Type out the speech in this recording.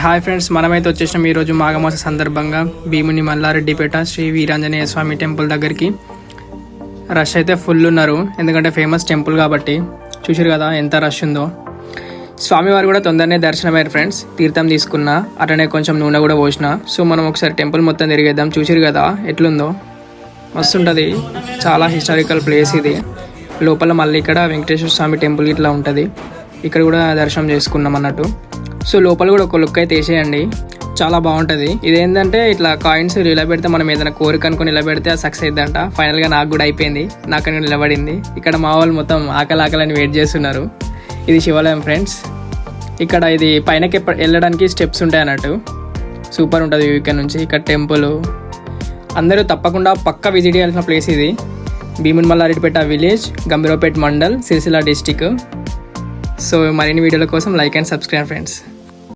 Hi friends, మనమైతే వచ్చేసినాం ఈరోజు మాఘమాస సందర్భంగా భీముని మల్లారెడ్డిపేట శ్రీ వీరాంజనేయ స్వామి టెంపుల్ దగ్గరికి. రష్ అయితే ఫుల్ ఉన్నారు, ఎందుకంటే ఫేమస్ టెంపుల్ కాబట్టి. చూసారు కదా ఎంత రష్ ఉందో. స్వామివారు కూడా తొందరనే దర్శనమయ్యారు ఫ్రెండ్స్. తీర్థం తీసుకున్నా, అట్లనే కొంచెం నూనె కూడా పోసిన. సో మనం ఒకసారి టెంపుల్ మొత్తం తిరిగేద్దాం. చూసారు కదా ఎట్లుందో, మస్తు ఉంటుంది. చాలా హిస్టారికల్ ప్లేస్ ఇది. లోపల మళ్ళీ ఇక్కడ వెంకటేశ్వర స్వామి టెంపుల్ ఇట్లా ఉంటుంది. ఇక్కడ కూడా దర్శనం చేసుకున్నాం అన్నట్టు. సో లోపల కూడా ఒక లుక్ అయితే వేసేయండి, చాలా బాగుంటుంది. ఇదేంటంటే ఇట్లా కాయిన్స్ ఇలా పెడితే మనం ఏదైనా కోరిక అనుకుని ఇలా పెడితే అది సక్సెస్ అయిద్దంట. ఫైనల్గా నాకు కూడా అయిపోయింది, నాకని నిలబడింది. ఇక్కడ మా వాళ్ళు మొత్తం ఆకలి వెయిట్ చేస్తున్నారు. ఇది శివాలయం ఫ్రెండ్స్. ఇక్కడ ఇది పైనకి వెళ్ళడానికి స్టెప్స్ ఉంటాయి అన్నట్టు. సూపర్ ఉంటుంది వ్యూ ఇక్కడ నుంచి. ఇక్కడ టెంపుల్ అందరూ తప్పకుండా పక్కా విజిట్ చేయాల్సిన ప్లేస్ ఇది. భీముని Mallareddypet village, Gambhiraopet mandal, Sircilla district. So మరిన్ని వీడియోల కోసం లైక్ అండ్ సబ్స్క్రైబ్ ఫ్రెండ్స్.